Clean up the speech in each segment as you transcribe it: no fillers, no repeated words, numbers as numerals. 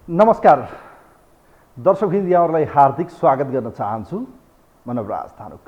नमस्कार दर्शकवृन्द, यहाँहरूलाई हार्दिक स्वागत गर्न चाहन्छु। म नवराज थानुक।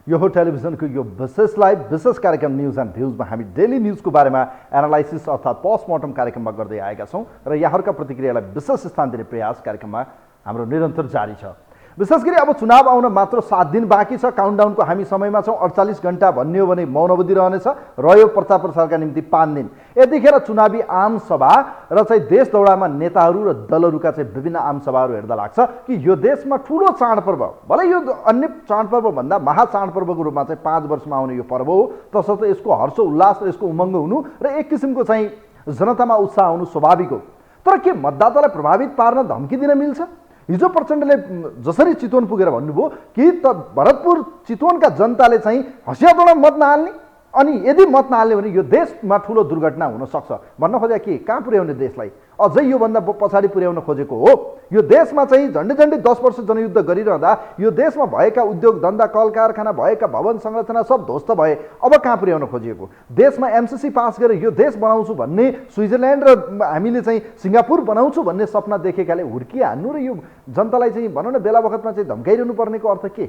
यो हो टेलिभिजनको यो विशेष लाइभ विशेष कार्यक्रम न्युज एन्ड भ्युजमा हामी डेली न्युजको बारेमा एनालाइसिस अर्थात् पोस्टमर्टम कार्यक्रममा गर्दै आएका छौँ र यहाँहरूका प्रतिक्रियालाई विशेष स्थान दिने प्रयास कार्यक्रममा हाम्रो निरन्तर जारी छ। विशेष गरी अब चुनाव आउन मात्र 7 दिन बाँकी छ। काउन्टडाउनको हामी समयमा छौँ। 48 घण्टा भन्ने हो भने मौन अवधि रहनेछ। रह्यो प्रचार प्रसारका निम्ति 5 दिन। यतिखेर चुनावी आम सभा र चाहिँ देश दौडामा नेताहरू र दलहरूका चाहिँ विभिन्न आम सभाहरू हेर्दा लाग्छ कि यो देशमा ठुलो चाडपर्व, भलै यो अन्य चाडपर्वभन्दा महाचाडपर्वको रूपमा चाहिँ 5 वर्षमा आउने यो पर्व हो। तसर्थ यसको हर्ष उल्लास र यसको उमङ्ग हुनु र एक किसिमको चाहिँ जनतामा उत्साह हुनु स्वाभाविक हो। तर के मतदातालाई प्रभावित पार्न धम्की दिन मिल्छ? हिजो प्रचण्डले जसरी चितवन पुगेर भन्नुभयो कि त भरतपुर चितवनका जनताले चाहिँ हँसियातोडमा मत नहाल्ने, अनि यदि मत नहाल्ने भने यो देशमा ठुलो दुर्घटना हुन सक्छ भन्न खोजे। के कहाँ पुर्याउने देशलाई? अझै योभन्दा पछाडि पुर्याउन खोजेको हो। यो देशमा चाहिँ झन्डै 10 वर्ष जनयुद्ध गरिरहँदा यो देशमा भएका उद्योग धन्दा कल कारखाना भएका भवन संरचना सब ध्वस्त भए। अब कहाँ पुर्याउन खोजिएको? देशमा एमसीसी पास गरेर यो देश बनाउँछु भन्ने, स्विजरल्यान्ड र हामीले चाहिँ सिङ्गापुर बनाउँछु भन्ने सपना देखेकाले हुर्किहाल्नु र यो जनतालाई चाहिँ भनौँ न बेला बखतमा चाहिँ धम्काइरहनु पर्नेको अर्थ के?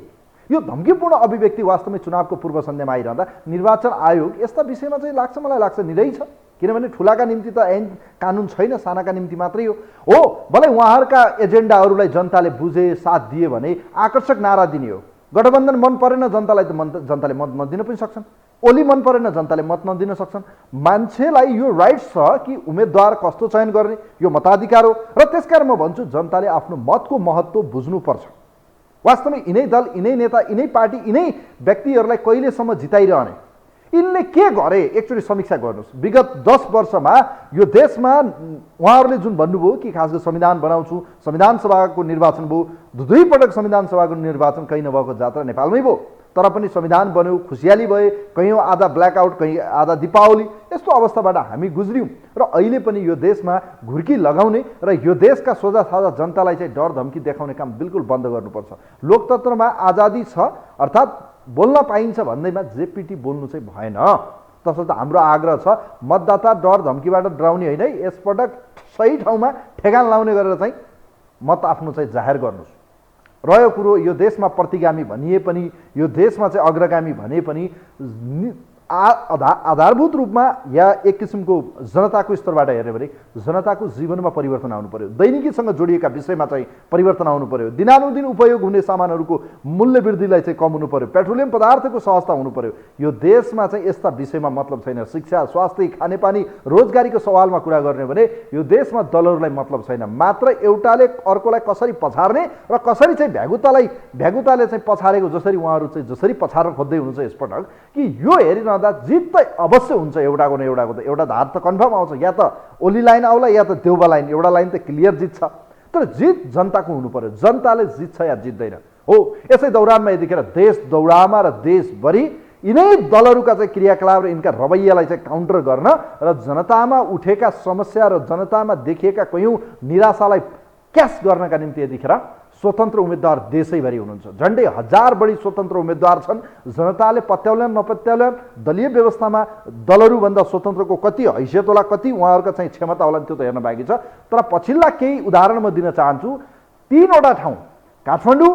यो धम्कीपूर्ण अभिव्यक्ति वास्तवमै चुनावको पूर्व सन्ध्यामा आइरहँदा निर्वाचन आयोग यस्ता विषयमा चाहिँ मलाई लाग्छ निरै छ। किनभने ठुलाका निम्ति त ऐन कानुन छैन, सानाका निम्ति मात्रै हो। भलै उहाँहरूका एजेन्डाहरूलाई जनताले बुझे, साथ दिए भने आकर्षक नारा दिने हो। गठबन्धन मन परेन जनतालाई त जनताले मत नदिन पनि सक्छन्। ओली मन परेन जनताले मत नदिन सक्छन्। मान्छेलाई यो राइट्स छ कि उम्मेदवार कस्तो चयन गर्ने, यो मताधिकार हो। र त्यसकारण म भन्छु जनताले आफ्नो मतको महत्त्व बुझ्नुपर्छ। वास्तवमै यिनै दल, यिनै नेता, यिनै पार्टी, यिनै व्यक्तिहरूलाई कहिलेसम्म जिताइरहने, यिनले के गरे एकचोटि समीक्षा गर्नुहोस्। विगत 10 वर्षमा यो देशमा उहाँहरूले जुन भन्नुभयो कि खास गरी संविधान बनाउँछु, संविधान सभाको निर्वाचन भयो, 2 पटक संविधान सभाको निर्वाचन कहीँ नभएको जात्रा नेपालमै भयो। तर पनि संविधान बन्यो, खुसियाली भए, कहीँ आधा ब्ल्याकआउट, कहीँ आधा दीपावली, यस्तो अवस्थाबाट हामी गुज्रियौँ। र अहिले पनि यो देशमा घुर्की लगाउने र यो देशका सोझा साझा जनतालाई चाहिँ डर धम्की देखाउने काम बिल्कुल बन्द गर्नुपर्छ। लोकतन्त्रमा आजादी छ अर्थात् बोल्न पाइन्छ भन्दैमा जेपीटी बोल्नु चाहिँ भएन। तसर्थ हाम्रो आग्रह छ मतदाता डर धम्कीबाट डराउने होइन, यसपटक सही ठाउँमा ठेगान लाउने गरेर चाहिँ मत आफ्नो चाहिँ जाहेर गर्नुहोस्। रह्यो कुरो यो देशमा प्रतिगामी भनिए पनि, यो देशमा चाहिँ अग्रगामी भने पनि आधारभूत रूपमा या एक किसिमको जनताको स्तरबाट हेर्यो भने जनताको जीवनमा परिवर्तन आउनु पर्यो। दैनिकीसँग जोडिएका विषयमा चाहिँ परिवर्तन आउनु पर्यो। दिनानुदिन उपयोग हुने सामानहरूको मूल्य वृद्धिलाई चाहिँ कम हुनु पर्यो। पेट्रोलियम पदार्थको सहजता हुनु पर्यो। यो देशमा चाहिँ यस्ता विषयमा मतलब छैन। शिक्षा, स्वास्थ्य, खानेपानी, रोजगारीको सवालमा कुरा गर्ने भने यो देशमा दलहरूलाई मतलब छैन। मात्र एउटाले अर्कोलाई कसरी पछार्ने र कसरी चाहिँ भ्यागुताले चाहिँ पछारेको जसरी उहाँहरू चाहिँ जसरी पछार्न खोज्दै हुनुहुन्छ यसपटक कि यो हेरिरहँदा जित त अवश्य हुन्छ। एउटाको न एउटाको त एउटा धार त कन्फर्म आउँछ। या त ओली लाइन आउला या त देउबा लाइन, एउटा लाइन त क्लियर जित्छ। तर जित जनताको हुनु पर्यो। जनताले जित्छ या जित्दैन हो। यसै दौरानमा यतिखेर देश दौडामा र देशभरि यिनै दलहरूका चाहिँ क्रियाकलाप र यिनका रवैयालाई चाहिँ काउन्टर गर्न र जनतामा उठेका समस्या र जनतामा देखिएका कयौँ निराशालाई क्यास गर्नका निम्ति यतिखेर स्वतन्त्र उम्मेदवार देशैभरि हुनुहुन्छ। झन्डै 1000 बढी स्वतन्त्र उम्मेदवार छन्। जनताले पत्याउल्यान् नपत्याउल्यान्, दलीय व्यवस्थामा दलहरूभन्दा स्वतन्त्रको कति हैसियत होला, कति उहाँहरूका चाहिँ क्षमता होला त्यो त हेर्न बाँकी छ। तर पछिल्ला केही उदाहरण म दिन चाहन्छु। 3वटा ठाउँ काठमाडौँ,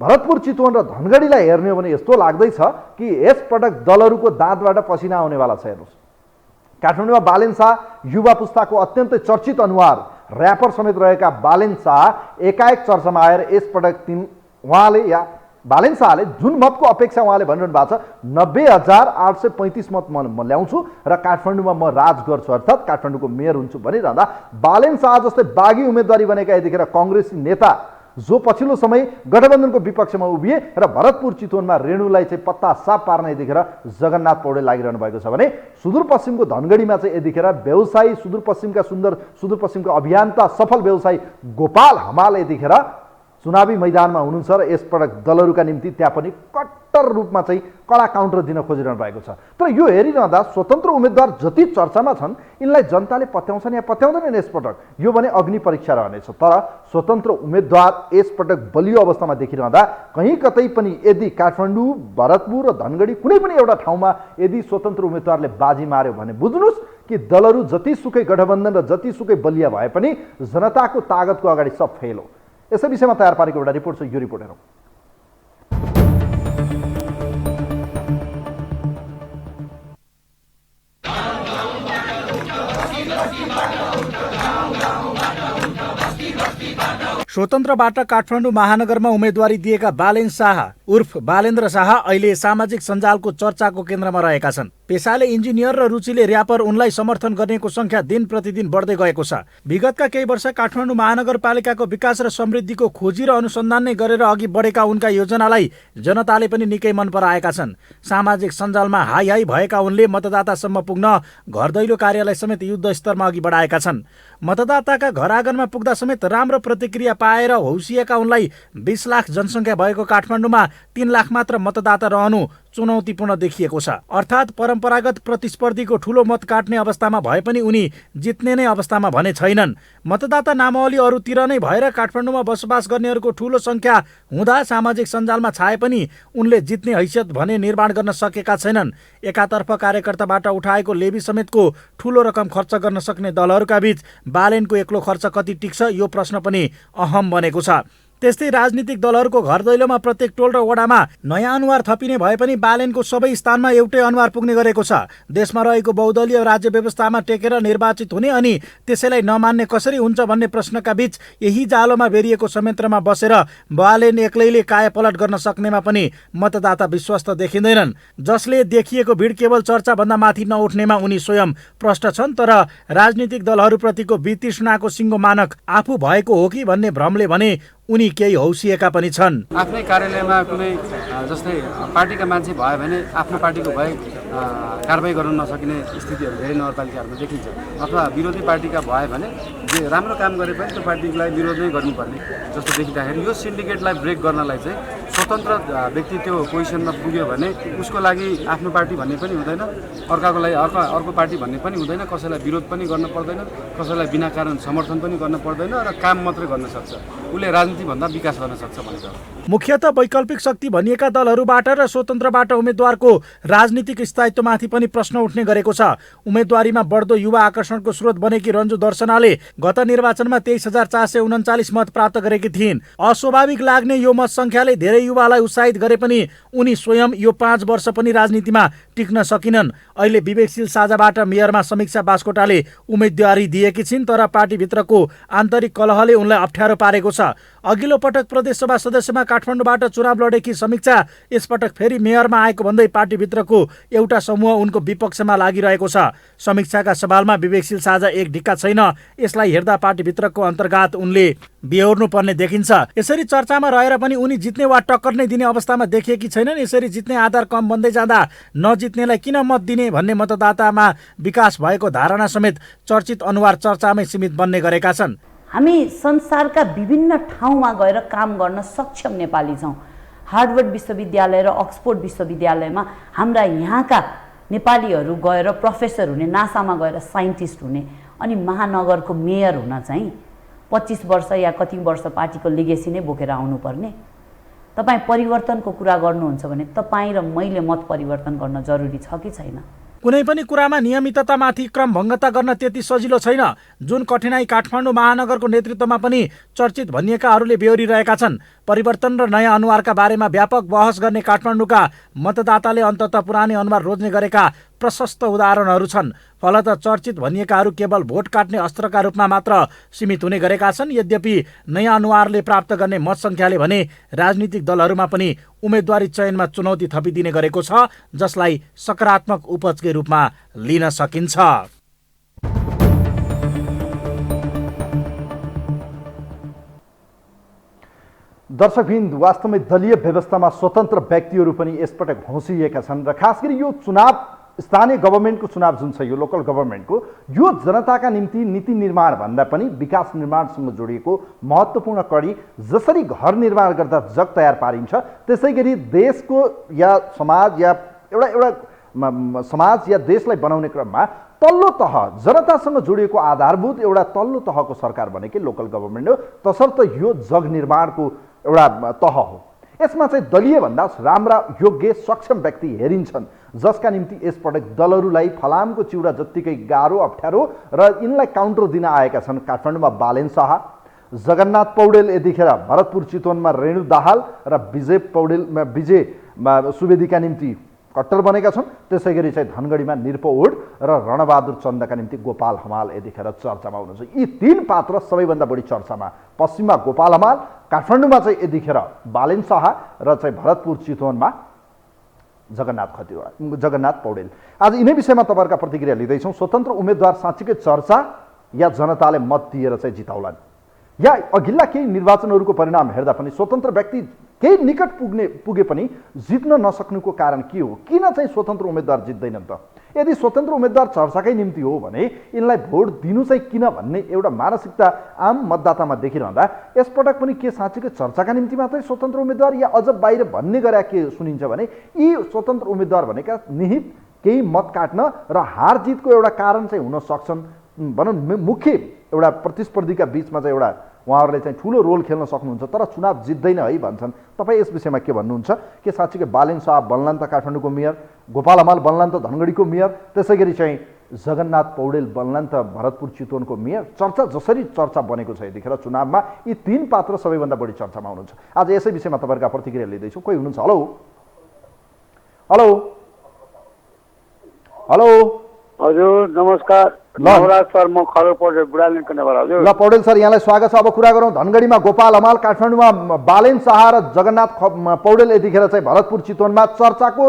भरतपुर, चितवन र धनगढीलाई हेर्ने हो भने यस्तो लाग्दैछ कि यसपटक दलहरूको दाँतबाट पसिना आउनेवाला छ। हेर्नुहोस्, काठमाडौँमा बालेन शाह, युवा पुस्ताको अत्यन्तै चर्चित अनुहार, ऱ्यापर समेत रहेका बालेन शाह एकाएक चर्चामा आएर यसपटक उहाँले या बालेन शाहले जुन मतको अपेक्षा उहाँले भनिरहनु भएको छ 90,835 मत म ल्याउँछु र काठमाडौँमा म राज गर्छु अर्थात् काठमाडौँको मेयर हुन्छु भनिरहँदा बालेन शाह जस्तै बागी उम्मेदवारी बनेका यतिखेर काङ्ग्रेसी नेता जो पछिल्लो समय गठबन्धनको विपक्षमा उभिए र भरतपुर चितवनमा रेणुलाई चाहिँ पत्ता साफ पार्न यतिखेर जगन्नाथ पौडेल लागिरहनु भएको छ भने सुदूरपश्चिमको धनगढीमा चाहिँ यतिखेर व्यवसायी सुदूरपश्चिमका अभियन्ता सफल व्यवसायी गोपाल हमाल यतिखेर चुनावी मैदानमा हुनुहुन्छ र यसपटक दलहरूका निम्ति त्यहाँ पनि कट्टर रूपमा चाहिँ कडा काउन्टर दिन खोजिरहनु भएको छ। तर यो हेरिरहँदा स्वतन्त्र उम्मेदवार जति चर्चामा छन् यिनलाई जनताले पत्याउँछन् या पत्याउँदैनन् यसपटक, यो भने अग्नि परीक्षा रहनेछ। तर स्वतन्त्र उम्मेदवार यसपटक बलियो अवस्थामा देखिरहँदा कहीँ कतै पनि यदि काठमाडौँ, भरतपुर र धनगढी कुनै पनि एउटा ठाउँमा यदि स्वतन्त्र उम्मेदवारले बाजी मार्यो भने बुझ्नुहोस् कि दलहरू जतिसुकै गठबन्धन र जतिसुकै बलिया भए पनि जनताको तागतको अगाडि सब फेल हो। यसै विषयमा तयार पारेको एउटा रिपोर्ट छ, यो रिपोर्ट हेरौँ। स्वतन्त्रबाट काठमाडौँ महानगरमा उम्मेदवारी दिएका बालेन शाह उर्फ बालेन्द्र शाह अहिले सामाजिक सञ्जालको चर्चाको केन्द्रमा रहेका छन्। पेसाले इन्जिनियर र रुचिले र्यापर उनलाई समर्थन गर्नेको संख्या दिन प्रतिदिन बढ्दै गएको छ। विगतका केही वर्ष काठमाडौँ महानगरपालिकाको विकास र समृद्धिको खोजी र अनुसन्धान नै गरेर अघि बढेका उनका योजनालाई जनताले पनि निकै मन पराएका छन्। सामाजिक सञ्जालमा हाई हाई भएका उनले मतदातासम्म पुग्न घर दैलो कार्यालय समेत युद्ध स्तरमा अघि बढाएका छन्। मतदाताका घर आँगनमा पुग्दा समेत राम्रो प्रतिक्रिया पाएर हौसिएका उनलाई 20 लाख जनसङ्ख्या भएको काठमाडौँमा 3 लाख मात्र मतदाता रहनु चुनौतीपूर्ण देखिएको छ। अर्थात् परम्परागत प्रतिस्पर्धीको ठूलो मत काट्ने अवस्थामा भए पनि उनी जित्ने नै अवस्थामा भने छैनन्। मतदाता नामावली अरूतिर नै भएर काठमाडौँमा बसोबास गर्नेहरूको ठूलो संख्या हुँदा सामाजिक सञ्जालमा छाए पनि उनले जित्ने हैसियत भने निर्माण गर्न सकेका छैनन्। एकातर्फ कार्यकर्ताबाट उठाएको लेबी समेतको ठूलो रकम खर्च गर्न सक्ने दलहरूका बीच बालेनको एक्लो खर्च कति टिक्छ यो प्रश्न पनि अहम बनेको छ। त्यस्तै राजनीतिक दलहरूको घर दैलोमा प्रत्येक टोल र वडामा नयाँ अनुहार थपिने भए पनि बालेनको सबै स्थानमा एउटै अनुहार पुग्ने गरेको छ। देशमा रहेको बहुदलीय राज्य व्यवस्थामा टेकेर निर्वाचित हुने अनि त्यसैलाई नमान्ने कसरी हुन्छ भन्ने प्रश्नका बीच यही जालोमा बेरिएको संयन्त्रमा बसेर बालेन एक्लैले कायापलट गर्न सक्नेमा पनि मतदाता विश्वस्त देखिँदैनन्। जसले देखिएको भिड केवल चर्चाभन्दा माथि नउठ्नेमा उनी स्वयं प्रष्ट छन्। तर राजनीतिक दलहरूप्रतिको वितृष्णाको सिङ्गो मानक आफू भएको हो कि भन्ने भ्रमले भने उनी केही हौसिएका पनि छन्। आफ्नै कार्यालयमा कुनै जस्तै पार्टीका मान्छे भयो भने आफ्नो पार्टीको भए कारबाही गर्न नसकिने स्थितिहरू धेरै नगरपालिकाहरूमा देखिन्छ। अथवा विरोधी पार्टीका भयो भने जे राम्रो काम गरे पनि त्यो पार्टीलाई विरोध नै गर्नुपर्ने जस्तो देखिँदाखेरि यो सिन्डिकेटलाई ब्रेक गर्नलाई चाहिँ स्वतन्त्र व्यक्ति त्यो पोजिसनमा पुग्यो भने उसको लागि आफ्नो पार्टी भन्ने पनि हुँदैन, अर्काको लागि अर्को पार्टी भन्ने पनि हुँदैन, कसैलाई विरोध पनि गर्न पर्दैन, कसैलाई बिना कारण समर्थन पनि गर्न पर्दैन र काम मात्रै गर्न सक्छ। उसले राजनीतिभन्दा विकास गर्न सक्छ भनेर मुख्यतः वैकल्पिक शक्ति भनिएका दलहरूबाट र स्वतन्त्रबाट उम्मेद्वारको राजनीतिक स्थायित्वमाथि पनि प्रश्न उठ्ने गरेको छ। उम्मेदवारीमा बढ्दो युवा आकर्षणको स्रोत बनेकी रन्जु दर्शनाले गत निर्वाचनमा 23,439 मत प्राप्त गरेकी थिइन्। अस्वाभाविक लाग्ने यो मत संख्याले धेरै युवालाई उत्साहित गरे पनि उनी स्वयं यो 5 वर्ष पनि राजनीतिमा टिक्न सकिनन्। अहिले विवेकशील साझाबाट मेयरमा समीक्षा बास्कोटाले उम्मेदवारी दिएकी छिन्, तर पार्टीभित्रको आन्तरिक कलहले उनलाई अप्ठ्यारो पारेको छ। अघिल्लो पटक प्रदेशसभा सदस्यमा काठमाडौँबाट चुनाव लडेकी समीक्षा यसपटक फेरि मेयरमा आएको भन्दै पार्टीभित्रको एउटा समूह उनको विपक्षमा लागिरहेको छ। समीक्षाका सवालमा विवेकशील साझा एक ढिक्का छैन। यसलाई हेर्दा पार्टीभित्रको अन्तर्घात उनले बिहोर्नु पर्ने देखिन्छ। यसरी चर्चामा रहेर पनि उनी जित्ने वा टक्कर नै दिने अवस्थामा देखिएकी छैनन्। यसरी जित्ने आधार कम बन्दै जाँदा नजित्नेलाई किन मत दिने भन्ने मतदातामा विकास भएको धारणा समेत चर्चित अनुहार चर्चामै सीमित बन्ने गरेका छन्। हामी संसारका विभिन्न ठाउँमा गएर काम गर्न सक्षम नेपाली छौँ। हार्वर्ड विश्वविद्यालय र अक्सफोर्ड विश्वविद्यालयमा हाम्रा यहाँका नेपालीहरू गएर प्रोफेसर हुने, नासामा गएर साइन्टिस्ट हुने अनि महानगरको मेयर हुन चाहिँ 25 वर्ष या कति वर्ष पार्टीको लिगेसी नै बोकेर आउनुपर्ने। तपाईँ परिवर्तनको कुरा गर्नुहुन्छ भने तपाईँ र मैले मत परिवर्तन गर्न जरुरी छ कि छैन? कुनै पनि कुरामा नियमिततामाथि क्रमभङ्गता गर्न त्यति सजिलो छैन। जुन कठिनाई काठमाडौँ महानगरको नेतृत्वमा पनि चर्चित भनिएकाहरूले बेहोरिरहेका छन्। परिवर्तन र नयाँ अनुहारका बारेमा व्यापक बहस गर्ने काठमाडौँका मतदाताले अन्ततः पुरानै अनुहार रोज्ने गरेका प्रशस्त उदाहरणहरू छन्। फलत चर्चित भनिएकाहरू केवल भोट काट्ने अस्त्रका रूपमा मात्र सीमित हुने गरेका छन्। यद्यपि नयाँ अनुहारले प्राप्त गर्ने मत संख्याले भने राजनीतिक दलहरूमा पनि उम्मेदवारी चयनमा चुनौती थपिदिने गरेको छ, जसलाई सकारात्मक उपजकै रूपमा लिन सकिन्छ। दर्शकवृन्द, वास्तवमै दलीय व्यवस्थामा स्वतन्त्र व्यक्तिहरू पनि यसपटक होसिएका छन् र खास गरी यो चुनाव, स्थानीय गभर्मेन्टको चुनाव जुन छ, यो लोकल गभर्मेन्टको, यो जनताका निम्ति नीति निर्माण भन्दा पनि विकास निर्माणसँग जोडिएको महत्त्वपूर्ण कडी। जसरी घर निर्माण गर्दा जग तयार पारिन्छ, त्यसै गरी देशको या समाज या एउटा समाज या देशलाई बनाउने क्रममा तल्लो तह, जनतासँग जोडिएको आधारभूत एउटा तल्लो तहको सरकार भनेकै लोकल गभर्मेन्ट हो। तसर्थ यो जग निर्माणको एउटा तह हो। यसमा चाहिँ दलीय भन्दा राम्रा, योग्य, सक्षम व्यक्ति हेरिन्छन् जसका निम्ति यसपटक दलहरूलाई फलामको चिउरा जत्तिकै गाह्रो अप्ठ्यारो र यिनलाई काउन्टर दिन आएका छन् काठमाडौँमा बालेन शाह, जगन्नाथ पौडेल, यतिखेर भरतपुर चितवनमा रेणु दाहाल र विजय सुवेदीका निम्ति कट्टर बनेका छन्। त्यसै गरी चाहिँ धनगढीमा निरपो ओड र रणबहादुर चन्दका निम्ति गोपाल हमाल यतिखेर चर्चामा हुनुहुन्छ। यी तीन पात्र सबैभन्दा बढी चर्चामा। पश्चिममा गोपाल हमाल, काठमाडौँमा चाहिँ यतिखेर बालेन शाह र चाहिँ भरतपुर चितवनमा जगन्नाथ पौडेल। आज यिनै विषयमा तपाईँहरूका प्रतिक्रिया लिँदैछौँ। स्वतन्त्र उम्मेदवार साँच्चीकै चर्चा या जनताले मत दिएर चाहिँ जिताउलान्, या अघिल्ला केही निर्वाचनहरूको परिणाम हेर्दा पनि स्वतन्त्र व्यक्ति केही निकट पुगे पनि जित्न नसक्नुको कारण के हो? किन चाहिँ स्वतन्त्र उम्मेदवार जित्दैनन् त? यदि स्वतन्त्र उम्मेदवार चर्चाकै निम्ति हो भने यिनलाई भोट दिनु चाहिँ किन भन्ने एउटा मानसिकता आम मतदातामा देखिरहँदा यसपटक पनि के साँच्चीकै चर्चाका निम्ति मात्रै स्वतन्त्र उम्मेदवार या अझ बाहिर भन्ने गरे के सुनिन्छ भने यी स्वतन्त्र उम्मेदवार भनेका निहित केही मत काट्न र हार जितको एउटा कारण चाहिँ हुन सक्छन्, भनौँ मुख्य एउटा प्रतिस्पर्धीका बिचमा चाहिँ एउटा उहाँहरूले चाहिँ ठुलो रोल खेल्न सक्नुहुन्छ, तर चुनाव जित्दैन है भन्छन्। तपाईँ यस विषयमा के भन्नुहुन्छ? के साँच्चीकै बालेन शाह बन्लान् त काठमाडौँको मेयर, गोपाल हमाल बन्लान् त धनगढीको मेयर, त्यसै गरी चाहिँ जगन्नाथ पौडेल बन्लान् त भरतपुर चितवनको मेयर? चर्चा जसरी चर्चा बनेको छ यतिखेर चुनावमा यी तीन पात्र सबैभन्दा बढी चर्चामा हुनुहुन्छ। आज यसै विषयमा तपाईँहरूका प्रतिक्रिया लिँदैछु। कोही हुनुहुन्छ? हेलो हेलो हेलो हजुर नमस्कार। नवराज सर, म खबर पौडेल बुढालिङको नेवार। हजुर ल पौडेल सर, यहाँलाई स्वागत छ। अब कुरा गरौँ धनगढीमा गोपाल हमाल, काठमाडौँमा बालेन शाह र जगन्नाथ पौडेल, यतिखेर चाहिँ भरतपुर चितवनमा चर्चाको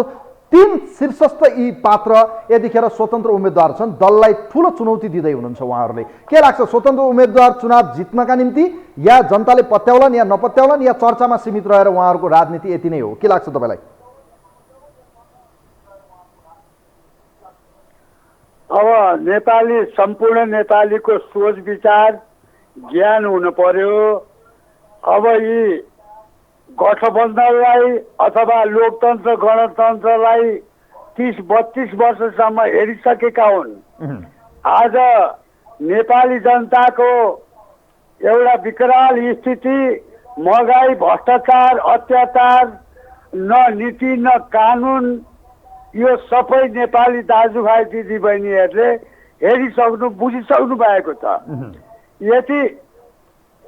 तीन शीर्षस्थ यी पात्र यतिखेर स्वतन्त्र उम्मेदवार छन्। दललाई ठुलो चुनौती दिँदै हुनुहुन्छ उहाँहरूले। के लाग्छ, स्वतन्त्र उम्मेदवार चुनाव जित्नका निम्ति या जनताले पत्याउलान् या नपत्याउलान् या चर्चामा सीमित रहेर उहाँहरूको राजनीति यति नै हो? के लाग्छ तपाईँलाई? अब नेपाली सम्पूर्ण नेपालीको सोच विचार ज्ञान हुनु पर्यो। अब यी गठबन्धनलाई अथवा लोकतन्त्र गणतन्त्रलाई 30-32 वर्षसम्म हेरिसकेका हुन्। आज नेपाली जनताको एउटा विकराल स्थिति, महँगाई, भ्रष्टाचार, अत्याचार, न नीति न कानुन, यो सबै नेपाली दाजुभाइ दिदीबहिनीहरूले हेरिसक्नु बुझिसक्नु भएको छ। यदि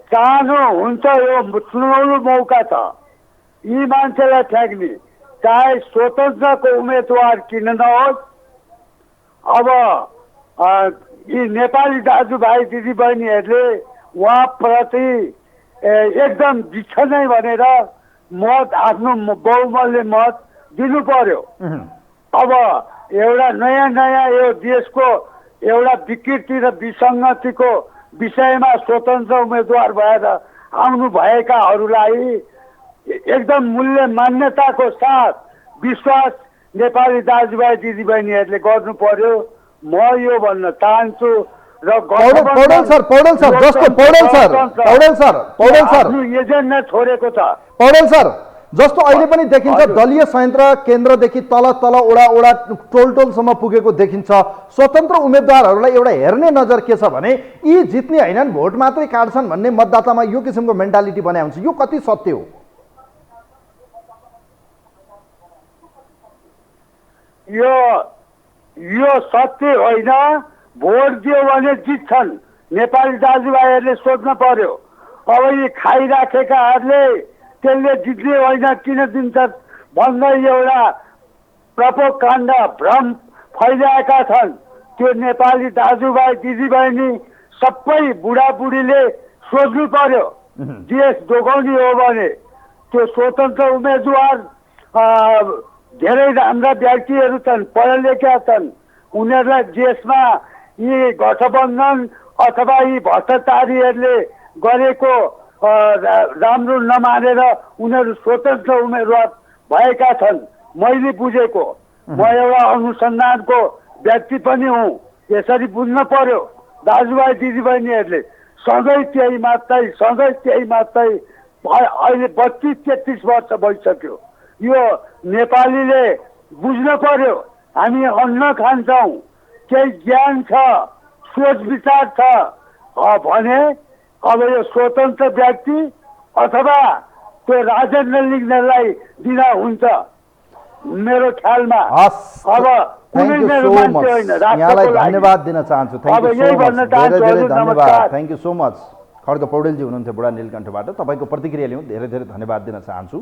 चाहनुहुन्छ यो चुनाउनु मौका छ यी मान्छेलाई ठ्याक्ने, चाहे स्वतन्त्रको उम्मेदवार किन नहोस्। अब यी नेपाली दाजुभाइ दिदीबहिनीहरूले उहाँप्रति एकदम जित्छ नै भनेर मत, आफ्नो बहुमूल्य मत दिनु पर्यो। अब एउटा नयाँ यो देशको एउटा विकृति र विसङ्गतिको विषयमा स्वतन्त्र उम्मेदवार भएर आउनु भएकाहरूलाई एकदम मूल्य मान्यताको साथ विश्वास नेपाली दाजुभाइ दिदीबहिनीहरूले गर्नु पर्यो। म यो भन्न चाहन्छु। र एजेन्ट नै छोडेको छ। पौडेल सर, जस्तो अहिले पनि देखिन्छ दलीय संयन्त्र केन्द्रदेखि तल ओडा टोलसम्म पुगेको देखिन्छ। स्वतन्त्र उम्मेदवारहरूलाई एउटा हेर्ने नजर के छ भने यी जित्ने हैनन्, भोट मात्रै काट्छन् भन्ने मतदातामा यो किसिमको मेन्टालिटी बनाए हुन्छ। यो कति सत्य हो? यो सत्य होइन। भोट दियो भने जित्छन् नेपाली दाजुभाइहरूले सोच्न पर्यो। अब यी खाइराखेकाहरूले त्यसले जित्ने होइन किन दिन्छ भन्दै एउटा प्रोपोगन्डा भ्रम फैलाएका छन्। त्यो नेपाली दाजुभाइ दिदीबहिनी सबै बुढाबुढीले सोच्नु पर्यो। देश जोगाउने हो भने त्यो स्वतन्त्र उम्मेदवार धेरै राम्रा व्यक्तिहरू छन्, पढा लेखा छन्। उनीहरूलाई देशमा यी गठबन्धन अथवा यी भ्रष्टाचारीहरूले गरेको राम्रो नमानेर उनीहरू स्वतन्त्र उम्मेदवार भएका छन्। मैले बुझेको, म एउटा अनुसन्धानको व्यक्ति पनि हुँ। यसरी बुझ्न पर्यो दाजुभाइ दिदीबहिनीहरूले। सधैँ त्यही मात्रै अहिले 32-33 वर्ष भइसक्यो। यो नेपालीले बुझ्न पर्यो। हामी अन्न खान्छौँ, केही ज्ञान छ, सोच विचार छ भने अब यो स्वतन्त्र व्यक्ति अथवा त्यो राजेन्द्र लिङ्गलाई दिँदा हुन्छ। मेरो ख्यालमा हस् अब थ्याङ्क यू मेरो सो मान्छे मच होइन, यहाँलाई राष्ट्रको लागि। धन्यवाद दिन चाहन्छु थ्याङ्क अब यू यही सो भन्न मच चाहन्छु, धेरै धेरै हजुर, धन्यवाद नमस्कार। थ्याङ्क यू सो मच खड्ग पौडेलजी हुनुहुन्थ्यो बुढा नीलकण्ठबाट तपाईँको प्रतिक्रिया लिउँ धेरै धेरै धन्यवाद दिन चाहन्छु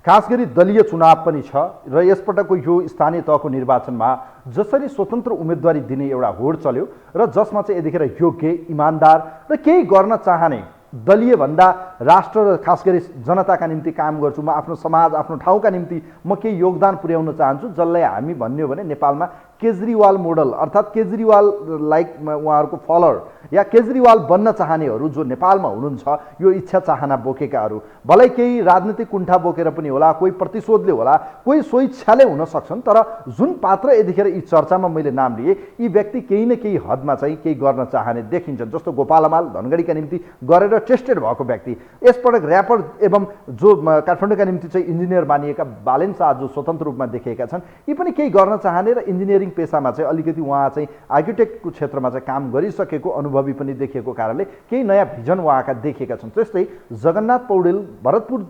खास गरी दलीय चुनाव पनि छ र यसपटकको यो स्थानीय तहको निर्वाचनमा जसरी स्वतन्त्र उम्मेदवारी दिने एउटा होड चल्यो र जसमा चाहिँ यतिखेर योग्य इमान्दार र केही गर्न चाहने दलीय भन्दा राष्ट्र र खास गरी जनताका निम्ति काम गर्छु म आफ्नो समाज आफ्नो ठाउँका निम्ति म केही योगदान पुर्याउन चाहन्छु जसलाई हामी भन्ने हो भने नेपालमा केजरीवाल मोडल अर्थात् केजरीवाल लाइक उहाँहरूको फलोअर या केजरीवाल बन्न चाहनेहरू जो नेपालमा हुनुहुन्छ यो इच्छा चाहना बोकेकाहरू भलै केही राजनीतिक कुण्ठा बोकेर पनि होला कोही प्रतिशोधले होला कोही स्वेच्छाले हुन सक्छन् तर जुन पात्र यतिखेर यी चर्चामा मैले नाम लिए यी व्यक्ति केही न केही हदमा चाहिँ केही गर्न चाहने देखिन्छन् जस्तो गोपाल हमाल धनगढीका निम्ति गरेर टेस्टेड भएको व्यक्ति यसपटक ऱ्यापर एवं जो काठमाडौँका निम्ति चाहिँ इन्जिनियर मानिएका बालेन शाह जो स्वतन्त्र रूपमा देखिएका छन् यी पनि केही गर्न चाहने र इन्जिनियरिङ पेसामा चाहिँ अलिकति उहाँ चाहिँ आर्किटेक्टको क्षेत्रमा चाहिँ काम गरिसकेको अनुभवी पनि देखिएको कारणले केही नयाँ भिजन उहाँका देखिएका छन् त्यस्तै जगन्नाथ पौडेल भरतपुर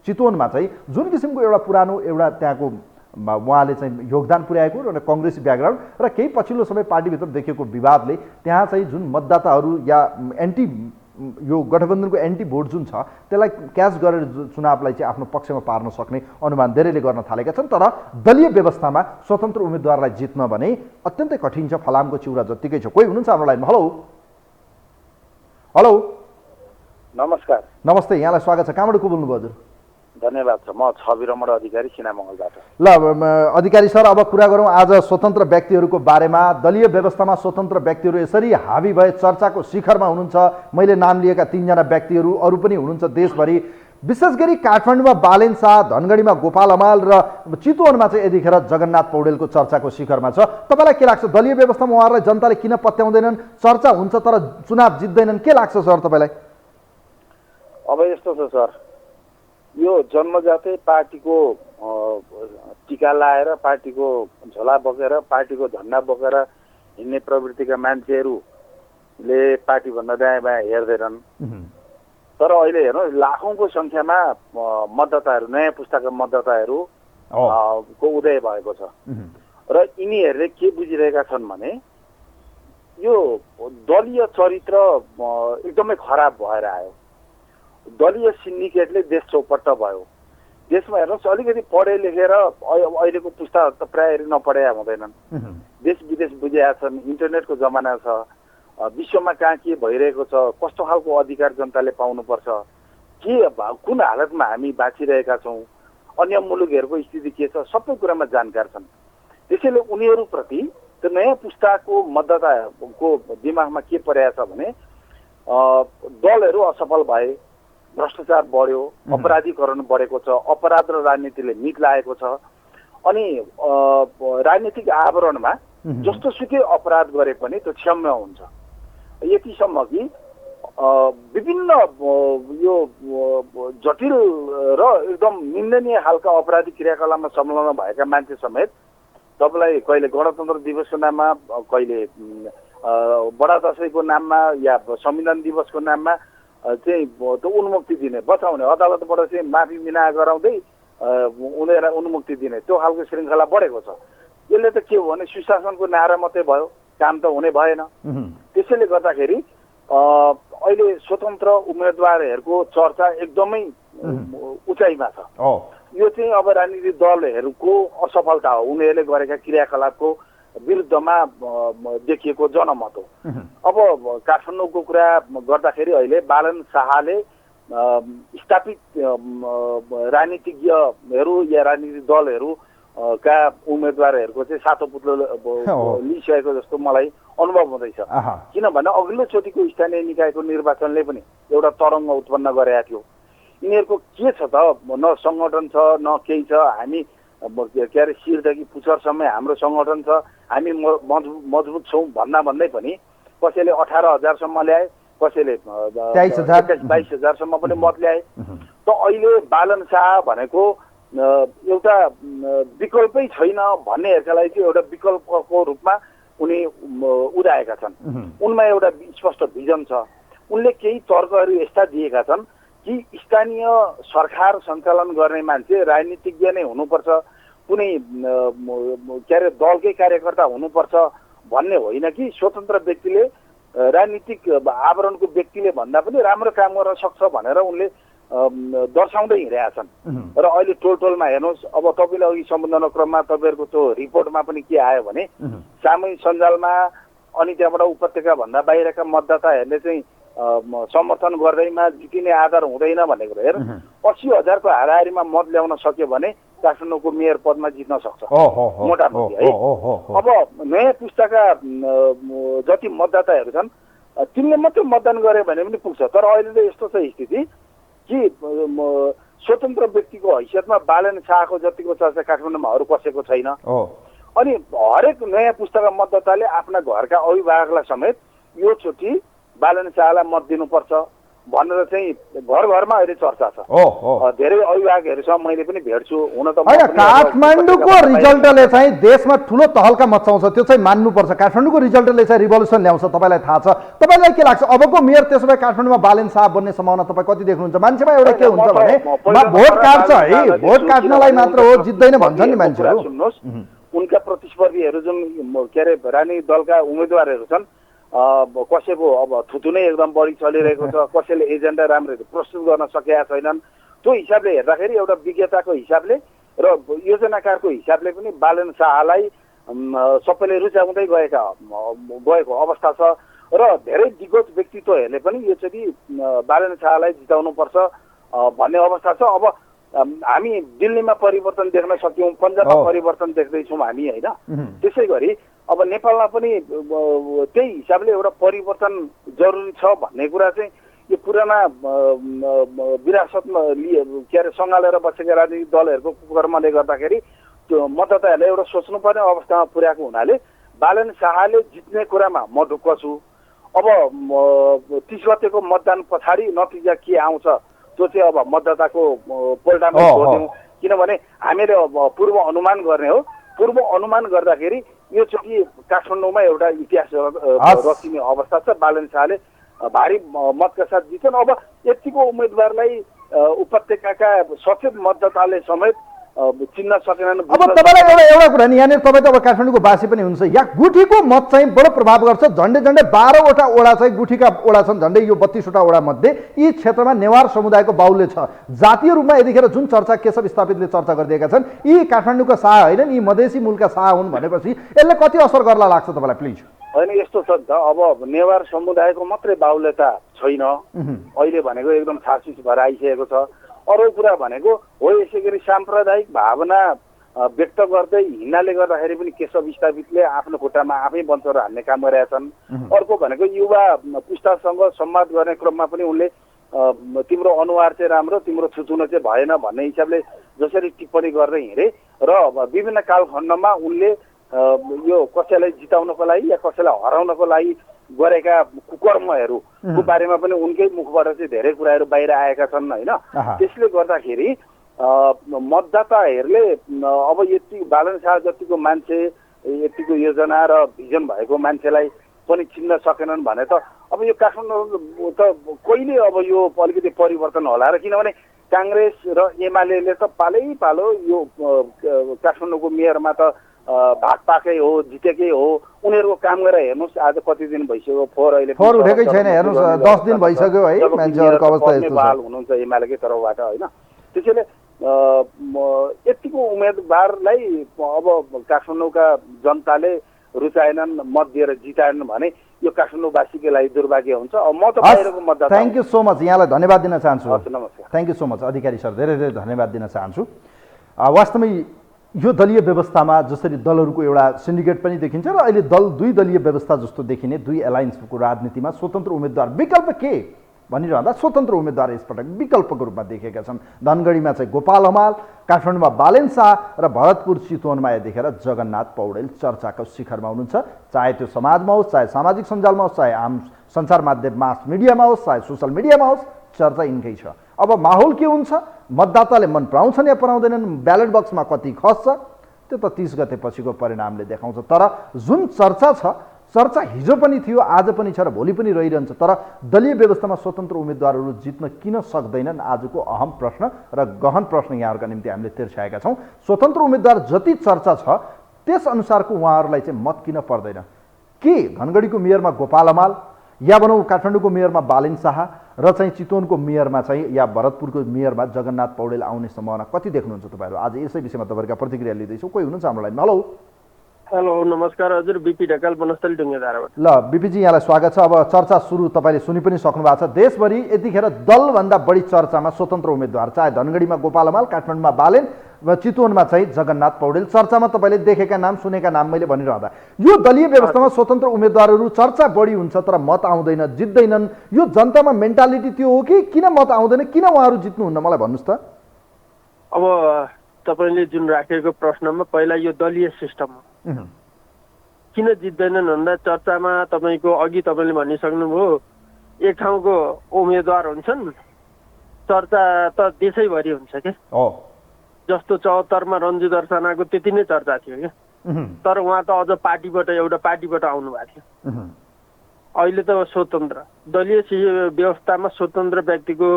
चितवनमा चाहिँ जुन किसिमको एउटा पुरानो एउटा त्यहाँको उहाँले चाहिँ योगदान पुर्याएको र कङ्ग्रेसी ब्याकग्राउन्ड र केही पछिल्लो समय पार्टीभित्र देखिएको विवादले त्यहाँ चाहिँ जुन मतदाताहरू या एन्टी यो गठबन्धनको एन्टी भोट जुन छ त्यसलाई क्याच गरेर चुनावलाई चाहिँ आफ्नो पक्षमा पार्न सक्ने अनुमान धेरैले गर्न थालेका छन् तर दलीय व्यवस्थामा स्वतन्त्र उम्मेदवारलाई जित्न भने अत्यन्तै कठिन छ फलामको चिउरा जत्तिकै छ कोही हुनुहुन्छ हाम्रो लाइनमा हेलो हेलो नमस्कार नमस्ते यहाँलाई स्वागत छ कहाँबाट को बोल्नुभयो हजुर धन्यवाद छ म छवि रमण अधिकारी सिनामङ्गलबाट ल अधिकारी सर अब कुरा गरौँ आज स्वतन्त्र व्यक्तिहरूको बारेमा दलीय व्यवस्थामा स्वतन्त्र व्यक्तिहरू यसरी हावी भए चर्चाको शिखरमा हुनुहुन्छ मैले नाम लिएका 3 जना व्यक्तिहरू अरू पनि हुनुहुन्छ देशभरि विशेष गरी काठमाडौँमा बालेन शाह धनगढीमा गोपाल हमाल र चितवनमा चाहिँ यतिखेर जगन्नाथ पौडेलको चर्चाको शिखरमा छ तपाईँलाई के लाग्छ दलीय व्यवस्थामा उहाँहरूलाई जनताले किन पत्याउँदैनन् चर्चा हुन्छ तर चुनाव जित्दैनन् के लाग्छ सर तपाईँलाई अब यस्तो छ सर यो जन्मजातै पार्टीको टिका लाएर पार्टीको झोला बोकेर पार्टीको झन्डा बोकेर हिँड्ने प्रवृत्तिका मान्छेहरूले पार्टीभन्दा दायाँ बायाँ हेर्दैनन् तर अहिले हेर्नु लाखौँको सङ्ख्यामा मतदाताहरू नयाँ पुस्ताका मतदाताहरू को उदय भएको छ र यिनीहरूले के बुझिरहेका छन् भने यो दलीय चरित्र एकदमै खराब भएर आयो दलीय सिन्डिकेटले देश चौपट्ट भयो देशमा हेर्नुहोस् अलिकति पढे लेखेर अहिलेको पुस्ताहरू त प्राय नपढेका हुँदैनन् देश विदेश बुझेका छन् इन्टरनेटको जमाना छ विश्वमा कहाँ के भइरहेको छ कस्तो खालको अधिकार जनताले पाउनुपर्छ के कुन हालतमा हामी बाँचिरहेका छौँ अन्य मुलुकहरूको स्थिति के छ सबै कुरामा जानकार छन् त्यसैले उनीहरूप्रति त्यो नयाँ पुस्ताको मतदाताको दिमागमा के परेको छ भने दलहरू असफल भए भ्रष्टाचार बढ्यो अपराधीकरण बढेको छ अपराध र राजनीतिले मित लागेको छ अनि राजनीतिक आवरणमा जस्तो सुकै अपराध गरे पनि त्यो क्षम्य हुन्छ यतिसम्म कि विभिन्न यो जटिल र एकदम निन्दनीय खालका अपराधिक क्रियाकलापमा संलग्न भएका मान्छे समेत तपाईँलाई कहिले गणतन्त्र दिवसको नाममा कहिले बडा दसैँको नाममा या संविधान दिवसको नाममा चाहिँ त्यो उन्मुक्ति दिने बचाउने अदालतबाट चाहिँ माफी मिना गराउँदै उनीहरूलाई उन्मुक्ति दिने त्यो खालको श्रृङ्खला बढेको छ यसले त के हो भने सुशासनको नारा मात्रै भयो काम त हुने भएन त्यसैले गर्दाखेरि अहिले स्वतन्त्र उम्मेदवारहरूको चर्चा एकदमै उचाइमा छ यो चाहिँ अब राजनीतिक दलहरूको असफलता हो उनीहरूले गरेका क्रियाकलापको विरुद्धमा देखिएको जनमत हो अब काठमाडौँको कुरा गर्दाखेरि अहिले बालन शाहले स्थापित राजनीतिज्ञहरू या राजनीतिक दलहरू का उम्मेदवारहरूको चाहिँ सातो पुत्लो लिइसकेको जस्तो मलाई अनुभव हुँदैछ किनभने अघिल्लो चोटिको स्थानीय निकायको निर्वाचनले पनि एउटा तरङ्ग उत्पन्न गरेका थियो यिनीहरूको के छ त न सङ्गठन छ न केही छ हामी के अरे शिरदेखि पुच्छरसम्म हाम्रो सङ्गठन छ हामी मजबुत छौँ भन्दै पनि कसैले 18,000सम्म ल्याए कसैले 22,000सम्म पनि मत ल्याए त अहिले बालन शाह भनेको एउटा विकल्पै छैन भन्नेहरूका लागि चाहिँ एउटा विकल्पको रूपमा उनी उदाएका छन् उनमा एउटा स्पष्ट भिजन छ उनले केही तर्कहरू यस्ता दिएका छन् कि स्थानीय सरकार सञ्चालन गर्ने मान्छे राजनीतिज्ञ नै हुनुपर्छ कुनै के अरे दलकै कार्यकर्ता हुनुपर्छ भन्ने होइन कि स्वतन्त्र व्यक्तिले राजनीतिक आवरणको व्यक्तिले भन्दा पनि राम्रो काम गर्न सक्छ भनेर उनले दर्शाउँदै हिँडेका छन्। र अहिले टोलमा हेर्नुहोस्, अब तपाईँले अघि सम्बोधन क्रममा तपाईँहरूको त्यो रिपोर्टमा पनि के आयो भने सामूहिक सञ्जालमा अनि त्यहाँबाट उपत्यका भन्दा बाहिरका मतदाताहरूले चाहिँ समर्थन गर्दैमा जितिने आधार हुँदैन भन्ने कुरा। हेर 80,000 को हाराहारीमा मत ल्याउन सक्यो भने काठमाडौँको मेयर पदमा जित्न सक्छ मोटामोटी है। अब नयाँ पुस्ताका जति मतदाताहरू छन् तिनले मात्रै मतदान गरे भने पनि पुग्छ। तर अहिले त यस्तो छ स्थिति कि स्वतन्त्र व्यक्तिको हैसियतमा बालन शाहको जतिको चर्चा काठमाडौँमा अरू कसैको छैन। अनि हरेक नयाँ पुस्ताका मतदाताले आफ्ना घरका अभिभावकलाई समेत यो चोटि बालन शाहलाई मत दिनुपर्छ भनेर चाहिँ घर घरमा अहिले चर्चा छ। धेरै अभिभावकहरूसँग मैले पनि भेट्छु। हुन त काठमाडौँको रिजल्टले चाहिँ देशमा ठुलो तहल्का मचाउँछ, त्यो चाहिँ मान्नुपर्छ। काठमाडौँको रिजल्टले चाहिँ रिभोल्युसन ल्याउँछ, तपाईँलाई थाहा छ। तपाईँलाई के लाग्छ अबको मेयर त्यसो भए काठमाडौँमा बालन शाह बन्ने सम्भावना तपाईँ कति देख्नुहुन्छ? मान्छेमा एउटा के हुन्छ भने भोट काट्छ है, भोट काट्नलाई मात्र हो, जित्दैन भन्छन् नि मान्छेहरू। सुन्नुहोस्, उनका प्रतिस्पर्धीहरू जुन के अरे राजनीतिक दलका उम्मेदवारहरू छन् कसैको अब थुतु नै एकदम बढी चलिरहेको छ, कसैले एजेन्डा राम्ररी प्रस्तुत गर्न सकेका छैनन्। त्यो हिसाबले हेर्दाखेरि एउटा विज्ञताको हिसाबले र योजनाकारको हिसाबले पनि बालन शाहलाई सबैले रुचाउँदै गएको अवस्था छ। र धेरै दिग्गज व्यक्तित्वहरूले पनि योचोटि बालन शाहलाई जिताउनुपर्छ भन्ने अवस्था छ। अब हामी दिल्लीमा परिवर्तन देख्न सक्यौँ, पन्जाबमा परिवर्तन देख्दैछौँ हामी होइन। त्यसै गरी अब नेपालमा पनि त्यही हिसाबले एउटा परिवर्तन जरुरी छ भन्ने कुरा चाहिँ यो पुराना विरासतमा के अरे सँगालेर बसेका राजनीतिक दलहरूको कर्मले गर्दाखेरि त्यो मतदाताहरूले एउटा सोच्नुपर्ने अवस्थामा पुर्याएको हुनाले बालन शाहले जित्ने कुरामा म ढुक्क छु। अब 30 गतेको मतदान पछाडि नतिजा के आउँछ त्यो चाहिँ अब मतदाताको पोल्टामा छोड्यौँ, किनभने हामीले पूर्व अनुमान गर्ने हो। पूर्व अनुमान गर्दाखेरि यो चोटि काठमाडौँमा एउटा इतिहास रचिने अवस्था छ। बालन शाहले भारी मतका साथ जित्छन्। अब यतिको उम्मेदवारलाई उपत्यकाका सचेत मतदाताले समेत चिन्न सकेनन्। अब तपाईँलाई एउटा कुरा नि, यहाँनिर तपाईँ त अब काठमाडौँको बासी पनि हुनुहुन्छ, यहाँ गुठीको मत चाहिँ बडो प्रभाव गर्छ। झन्डै 12वटा ओडा चाहिँ गुठीका ओडा छन्, झन्डै यो 32वटा ओडा मध्ये यी क्षेत्रमा नेवार समुदायको बाहुल्य छ। जातीय रूपमा यतिखेर जुन चर्चा केशव स्थापितले चर्चा गरिदिएका छन्, यी काठमाडौँका शाह होइनन्, यी मधेसी मूलका शाह हुन् भनेपछि यसले कति असर गर्ला लाग्छ तपाईँलाई प्लिज? होइन, यस्तो छ नि त, अब नेवार समुदायको मात्रै बाहुल्यता छैन अहिले भनेको, एकदम छासुस भएर आइसकेको छ। अरू कुरा भनेको हो यसै गरी साम्प्रदायिक भावना व्यक्त गर्दै हिँड्नाले गर्दाखेरि पनि केशव स्थापितले आफ्नो खुट्टामा आफै बन्चर हान्ने काम गरेका छन्। अर्को भनेको युवा पुस्तासँग संवाद गर्ने क्रममा पनि उनले तिम्रो अनुहार चाहिँ राम्रो, तिम्रो छुचुनो चाहिँ भएन भन्ने हिसाबले जसरी टिप्पणी गर्दै हिँडे र विभिन्न कालखण्डमा उनले यो कसैलाई जिताउनको लागि या कसैलाई हराउनको लागि गरेका कुकर्महरूको बारेमा पनि उनकै मुखबाट चाहिँ धेरै कुराहरू बाहिर आएका छन् होइन। त्यसले गर्दाखेरि मतदाताहरूले अब यति बालन शाह जतिको मान्छे, यतिको योजना र भिजन भएको मान्छेलाई पनि चिन्न सकेनन् भने त अब यो काठमाडौँ त कहिले अब यो अलिकति परिवर्तन होला र, किनभने काङ्ग्रेस र एमाले त पालो यो काठमाडौँको मेयरमा त भाग पाएकै हो, जितेकै हो। उनीहरूको काम गरेर हेर्नुहोस्, आज कति दिन भइसक्यो, फोहोर उठेकै छैन हेर्नुहोस्, 10 दिन भइसक्यो है। मान्छेहरूको अवस्था यस्तो छ, हुनुहुन्छ एमालेकै तर्फबाट होइन। त्यसैले यतिको उम्मेदवारलाई अब काठमाडौँका जनताले रुचाएनन्, मत दिएर जिताएनन् भने यो काठमाडौँवासीकै लागि दुर्भाग्य हुन्छ। अब म त बाहिरको मतदाता। थ्याङ्क यू सो मच, यहाँलाई धन्यवाद दिन चाहन्छु। नमस्कार, thank you so much Adhikari sir, धेरै धेरै धन्यवाद दिन चाहन्छु। वास्तवमै यो दलीय व्यवस्थामा जसरी दलहरूको एउटा सिन्डिकेट पनि देखिन्छ र अहिले दुई दलीय व्यवस्था जस्तो देखिने, दुई एलायन्सको राजनीतिमा स्वतन्त्र उम्मेदवार विकल्प के भनिरहँदा स्वतन्त्र उम्मेदवार यसपटक विकल्पको रूपमा देखेका छन्। धनगढीमा चाहिँ गोपाल हमाल, काठमाडौँमा बालन शाह र भरतपुर चितवनमा यतिखेर जगन्नाथ पौडेल चर्चाको शिखरमा हुनुहुन्छ। चाहे त्यो समाजमा होस्, चाहे सामाजिक सञ्जालमा होस्, चाहे आम सञ्चार माध्यम मास मिडियामा होस्, चाहे सोसल मिडियामा होस्, चर्चा यिनकै छ। अब माहौल के हुन्छ, मतदाताले मन पराउँछन् या पराउँदैनन्, ब्यालेट बक्समा कति खस्छ, त्यो त 30 गते पछिको परिणामले देखाउँछ। तर जुन चर्चा छ, चर्चा हिजो पनि थियो, आज पनि छ र भोलि पनि रहिरहन्छ। तर दलीय व्यवस्थामा स्वतन्त्र उम्मेदवारहरू जित्न किन सक्दैनन्? आजको अहम प्रश्न र गहन प्रश्न यहाँहरूका निम्ति हामीले तिर्स्याएका छौँ। स्वतन्त्र उम्मेदवार जति चर्चा छ त्यस अनुसारको उहाँहरूलाई चाहिँ मत किन पर्दैन? के धनगढीको मेयरमा गोपाल हमाल या भनौँ काठमाडौँको मेयरमा बालेन शाह र चाहिँ चितवनको मेयरमा चाहिँ या भरतपुरको मेयरमा जगन्नाथ पौडेल आउने सम्भावना कति देख्नुहुन्छ तपाईँहरू? आज यसै विषयमा तपाईँहरूका प्रतिक्रिया लिँदैछौँ। कोही हुनुहुन्छ हाम्रो लाइनमा? हेलो हेलो नमस्कार हजुर, बिपी ढकाल बनस्थली ढुङ्गेधाराबाट। ल बिपीजी, यहाँलाई स्वागत छ। अब चर्चा सुरु तपाईँले सुनि पनि सक्नु भएको छ। देशभरि यतिखेर दलभन्दा बढी चर्चामा स्वतन्त्र उम्मेदवार, चाहे धनगढीमा गोपाल हमाल, काठमाडौँमा बालेन र चितवनमा चाहिँ जगन्नाथ पौडेल, चर्चामा तपाईँले देखेका नाम सुनेका नाम मैले भनिरहँदा यो दलीय व्यवस्थामा स्वतन्त्र उम्मेदवारहरू चर्चा बढी हुन्छ तर मत आउँदैन, जित्दैनन्, यो जनतामा मेन्टालिटी त्यो हो कि किन मत आउँदैन, किन उहाँहरू जित्नुहुन्न? मलाई भन्नुहोस् त। अब तपाईँले जुन राखेको प्रश्नमा पहिला यो दलीय सिस्टम हो, किन जित्दैनन् भन्दा चर्चामा तपाईँको अघि तपाईँले भनिसक्नुभयो एक ठाउँको उम्मेदवार हुन्छन्, चर्चा त देशैभरि हुन्छ क्या। जस्तो 74मा रन्जु दर्शनाको त्यति नै चर्चा थियो क्या, तर उहाँ त अझ पार्टीबाट एउटा पार्टीबाट आउनु भएको थियो। अहिले त स्वतन्त्र दलीय व्यवस्थामा स्वतन्त्र व्यक्तिको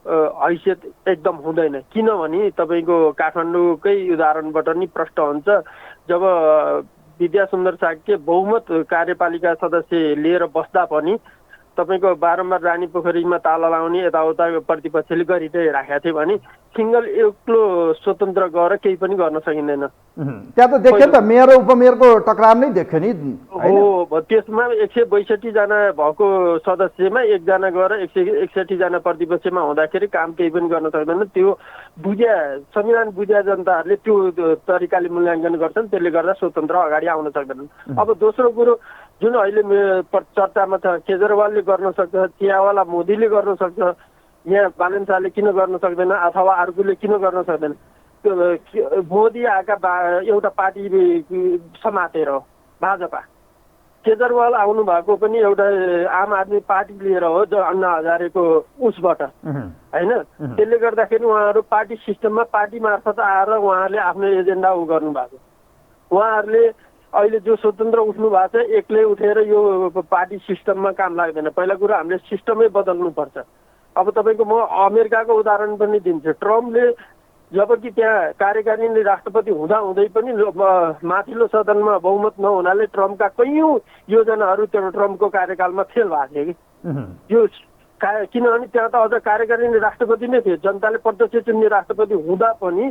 हैसियत एकदम हुँदैन। किनभने तपाईँको काठमाडौँकै उदाहरणबाट नि प्रष्ट हुन्छ। जब विद्यासुन्दर साक्य बहुमत कार्यपालिका सदस्य लिएर बस्दा पनि तपाईँको बारम्बार रानी पोखरीमा ताला लाउने यताउता प्रतिपक्षले गरिराखेका थियो भने सिङ्गल एक्लो स्वतन्त्र गएर केही पनि गर्न सकिँदैन। त्यहाँ त देख्यो नि त, मेयर र उपमेयरको टक्रार नै देख्यो नि। हो, त्यसमा 162 जना भएको सदस्यमा एकजना गएर 161 जना प्रतिपक्षमा हुँदाखेरि काम केही पनि गर्न सक्दैन। त्यो संविधान बुझ्या जनताहरूले त्यो तरिकाले मूल्याङ्कन गर्छन्, त्यसले गर्दा स्वतन्त्र अगाडि आउन सक्दैनन्। अब दोस्रो कुरो जुन अहिले चर्चामा छ, केजरीवालले गर्न सक्छ, चियावाला मोदीले गर्न सक्छ, यहाँ बालेन शाहले किन गर्न सक्दैन अथवा अर्कोले किन गर्न सक्दैन? मोदी आएका एउटा पार्टी समातेर हो भाजपा, केजरीवाल आउनु भएको पनि एउटा आम आदमी पार्टी लिएर हो, जो अन्ना हजारेको उसबाट होइन। त्यसले गर्दाखेरि उहाँहरू पार्टी सिस्टममा पार्टी मार्फत आएर उहाँहरूले आफ्नो एजेन्डा गर्नु भएको। उहाँहरूले अहिले जो स्वतन्त्र उठ्नु भएको छ एक्लै उठेर यो पार्टी सिस्टममा काम लाग्दैन। पहिला कुरो हामीले सिस्टमै बदल्नुपर्छ। अब तपाईँको म अमेरिकाको उदाहरण पनि दिन्छु। ट्रम्पले जबकि त्यहाँ कार्यकारिणी राष्ट्रपति हुँदै पनि माथिल्लो सदनमा बहुमत नहुनाले ट्रम्पका कैयौँ योजनाहरू त्यो ट्रम्पको कार्यकालमा फेल भएको थियो कि यो किनभने त्यहाँ त अझ कार्यकारिणी राष्ट्रपति नै थियो। जनताले प्रत्यक्ष चुन्ने राष्ट्रपति हुँदा पनि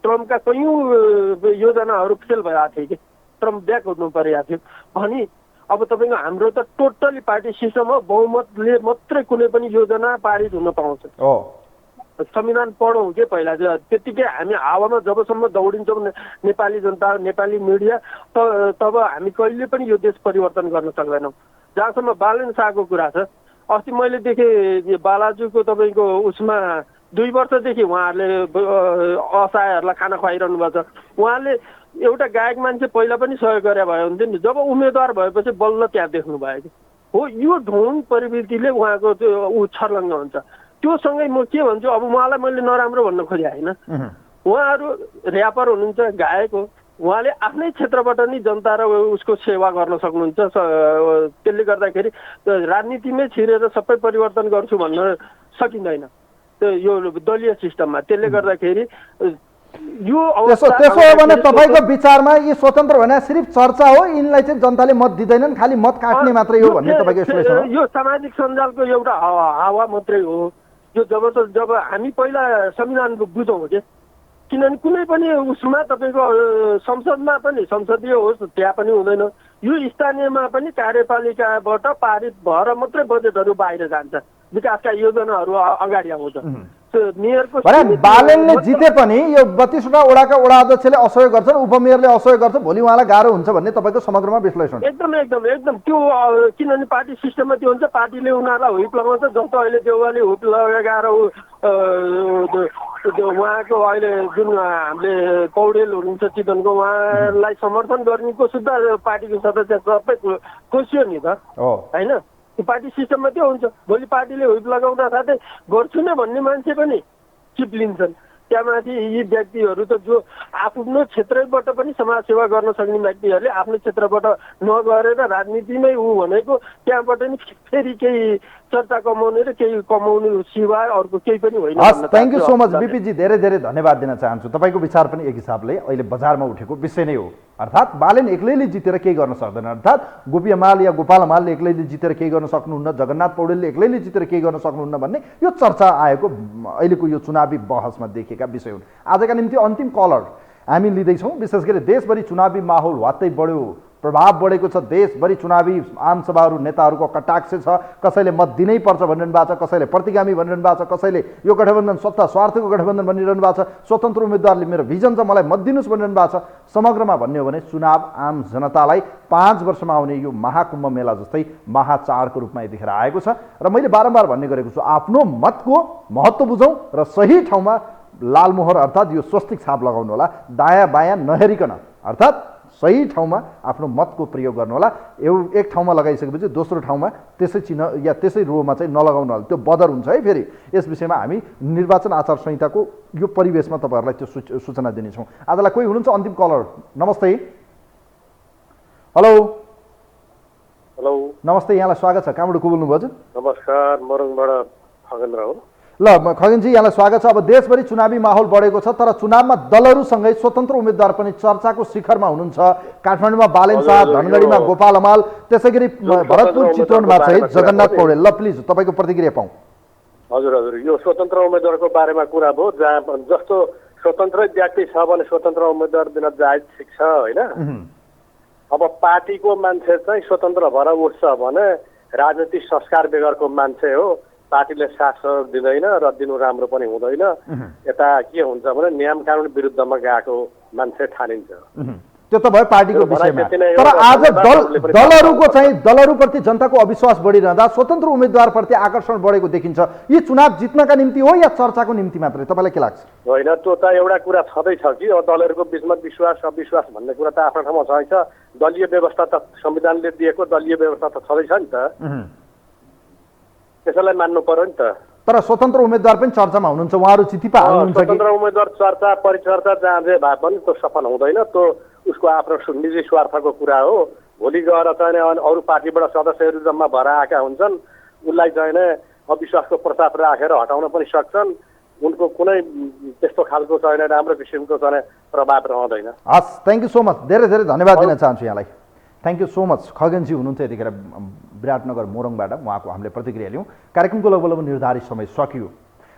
ट्रम्पका कैयौँ योजनाहरू फेल भइरहेको थियो कि ट्रम्प ब्याक हुनु परिरहेको थियो भने अब तपाईँको हाम्रो त टोटली पार्टी सिस्टम हो, बहुमतले मात्रै कुनै पनि योजना पारित हुन पाउँछ। संविधान पढौँ के पहिला त्यतिकै हामी हावामा जबसम्म दौडिन्छौँ नेपाली जनता नेपाली मिडिया तब हामी कहिले पनि यो देश परिवर्तन गर्न सक्दैनौँ। जहाँसम्म बालेन शाहको कुरा छ, अस्ति मैले देखेँ बालाजुको तपाईँको उसमा 2 वर्षदेखि उहाँहरूले असहायहरूलाई खाना खुवाइरहनु भएको छ। उहाँले एउटा गायक मान्छे पहिला पनि सहयोग गरे भए हुन्थ्यो नि, जब उम्मेदवार भएपछि बल्ल त्यहाँ देख्नु भयो कि हो यो ढोङ प्रवृत्तिले उहाँको त्यो छर्लङ्ग हुन्छ। त्योसँगै म के भन्छु, अब उहाँलाई मैले नराम्रो भन्न खोजेँ होइन, उहाँहरू ऱ्यापर हुनुहुन्छ, गायक हो, उहाँले आफ्नै क्षेत्रबाट नि जनता र उसको सेवा गर्न सक्नुहुन्छ। त्यसले गर्दाखेरि राजनीतिमै छिरेर सबै परिवर्तन गर्छु भन्न सकिँदैन त्यो यो दलीय सिस्टममा। त्यसले गर्दाखेरि यो त्यसो हो भने तपाईँको विचारमा यी स्वतन्त्र भने सिर्फ चर्चा हो, यिनलाई चाहिँ जनताले मत दिँदैनन्, खालि मत काट्ने मात्रै हो भन्ने तपाईँको विश्लेषण हो? यो सामाजिक सञ्जालको एउटा हावा मात्रै हो। यो जब हामी पहिला संविधान बुझौँ के, किनभने कुनै पनि उसमा तपाईँको संसदमा पनि संसदीय होस् त्यहाँ पनि हुँदैन। यो स्थानीयमा पनि कार्यपालिकाबाट पारित भएर मात्रै बजेटहरू बाहिर जान्छ, विकासका योजनाहरू अगाडि आउँछ। बालेनले जिते पनि यो 32वटा वडाका वडा अध्यक्षले असहयोग गर्छन्, उपमेयरले असहयोग गर्छ, भोलि उहाँलाई गाह्रो हुन्छ भन्ने तपाईँको समग्रमा विश्लेषण? एकदम त्यो किनभने पार्टी सिस्टममा त्यो हुन्छ, पार्टीले उनीहरूलाई हुइप लगाउँछ। जस्तो अहिले देउवाले हुइप लगाएर उहाँको अहिले जुन हामीले पौडेल हुनुहुन्छ चितवनको, उहाँलाई समर्थन गर्नेको सुद्धा पार्टीको सदस्य सबै खोसियो नि त होइन। पार्टी सिस्टममा त्यो हुन्छ। भोलि पार्टीले हुइप लगाउँदा साथै गर्छु नै भन्ने मान्छे पनि चिप्लिन्छन्। त्यहाँमाथि यी व्यक्तिहरू त जो आफ्नो क्षेत्रबाट पनि समाजसेवा गर्न सक्ने व्यक्तिहरूले आफ्नो क्षेत्रबाट नगरेर राजनीतिमै ऊ भनेको त्यहाँबाट नि फेरि केही चर्चा कमाउने र केही कमाउने सिवाय अर्को केही पनि होइन। हस्, थ्याङ्क यू सो मच बिपीजी, धेरै धेरै धन्यवाद दिन चाहन्छु। तपाईँको विचार पनि एक हिसाबले अहिले बजारमा उठेको विषय नै हो। अर्थात् बालेन एक्लैले जितेर केही गर्न सक्दैन, अर्थात् गोपी हमाल या गोपाल हमालले एक्लैले जितेर केही गर्न सक्नुहुन्न, जगन्नाथ पौडेलले एक्लैले जितेर केही गर्न सक्नुहुन्न भन्ने यो चर्चा आएको अहिलेको यो चुनावी बहसमा देखिएका विषय हुन्। आजका निम्ति अन्तिम कलर हामी लिँदैछौँ। विशेष गरी देशभरि चुनावी माहौल वात्तै बढ्यो, प्रभाव बढेको छ। देशभरि चुनावी आमसभाहरू नेताहरूको कटाक्ष छ। कसैले मत दिनै पर्छ भनिरहनु भएको छ, कसैले प्रतिगामी भनिरहनु भएको छ, कसैले यो गठबन्धन सत्ता स्वार्थको गठबन्धन भनिरहनु भएको छ, स्वतन्त्र उम्मेदवारले मेरो भिजन छ मलाई मत दिनुहोस् भनिरहनु भएको छ। समग्रमा भन्ने हो भने चुनाव आम जनतालाई 5 वर्षमा आउने यो महाकुम्भ मेला जस्तै महाचाडको रूपमा यतिखेर आएको छ। र मैले बारम्बार भन्ने गरेको छु, आफ्नो मतको महत्त्व बुझौँ र सही ठाउँमा लालमोहर अर्थात् यो स्वस्तिक छाप लगाउनु होला, दायाँ बायाँ नहेरिकन, अर्थात् सही ठाउँमा आफ्नो मतको प्रयोग गर्नु होला। एक ठाउँमा लगाइसकेपछि दोस्रो ठाउँमा त्यसै चिन्ह या त्यसै रोमा चाहिँ नलगाउनु होला, त्यो बदर हुन्छ है। फेरि यस विषयमा हामी निर्वाचन आचार संहिताको यो परिवेशमा तपाईँहरूलाई त्यो सूचना दिनेछौँ। आजलाई कोही हुनुहुन्छ अन्तिम कलर? नमस्ते। हेलो हेलो, नमस्ते, यहाँलाई स्वागत छ। कहाँबाट को बोल्नुभयो? नमस्कार, मोरङबाट खगेन्द्र हो। ल खगेनजी, यहाँलाई स्वागत छ। अब देशभरि चुनावी माहौल बढेको छ, तर चुनावमा दलहरूसँगै स्वतन्त्र उम्मेद्वार पनि चर्चाको शिखरमा हुनुहुन्छ। काठमाडौँमा बालेन शाह, धनगढीमा गोपाल हमाल, त्यसै गरी भरतपुर चितवनमा चाहिँ जगन्नाथ पौडेल। ल प्लिज तपाईँको प्रतिक्रिया पाऊँ। हजुर हजुर, यो स्वतन्त्र उम्मेद्वारको बारेमा कुरा भयो। जहाँ जस्तो स्वतन्त्र व्यक्ति छ भने स्वतन्त्र उम्मेद्वार दिन जायज ठिक छ होइन। अब पार्टीको मान्छे चाहिँ स्वतन्त्र भएर उठ्छ भने राजनीतिक संस्कार बेगरको मान्छे हो, पार्टीले साथ सहयोग दिँदैन र दिनु राम्रो पनि हुँदैन। यता के हुन्छ भने नियम कानुन विरुद्धमा गएको मान्छे ठानिन्छ। त्यो त भयो पार्टीको विषयमा। तर आज दलहरूको चाहिँ दलहरूप्रति जनताको अविश्वास बढिरहँदा स्वतन्त्र उम्मेद्वारप्रति आकर्षण बढेको देखिन्छ। यी चुनाव जित्नका निम्ति हो या चर्चाको निम्ति मात्रै? तपाईँलाई के लाग्छ? होइन, त्यो त एउटा कुरा छँदैछ कि दलहरूको बिचमा विश्वास अविश्वास भन्ने कुरा त आफ्नो ठाउँमा छँदैछ। दलीय व्यवस्था त संविधानले दिएको दलीय व्यवस्था त छँदैछ नि त, त्यसैलाई मान्नु पर्यो नि त। तर स्वतन्त्र उम्मेद्वार पनि चर्चामा हुनुहुन्छ, उहाँहरू जितिपा हाल्नुहुन्छ। स्वतन्त्र उम्मेद्वार चर्चा परिचर्चा जहाँ जे भए पनि त्यो सफल हुँदैन। त्यो उसको आफ्नो निजी स्वार्थको कुरा हो। भोलि गएर चाहिँ अरू पार्टीबाट सदस्यहरू जम्मा भएर आएका हुन्छन्, उसलाई चाहिँ अविश्वासको प्रस्ताव राखेर हटाउन पनि सक्छन्। उनको कुनै त्यस्तो खालको चाहिँ राम्रो किसिमको चाहिँ प्रभाव रहँदैन। हस्, थ्याङ्क यू सो मच, धेरै धेरै धन्यवाद दिन चाहन्छु यहाँलाई। Thank you so much. Khagen ji हुनुहुन्थ्यो यतिखेर विराटनगर मोरङबाट, उहाँको हामीले प्रतिक्रिया लियौँ। कार्यक्रमको लगभग निर्धारित समय सकियो।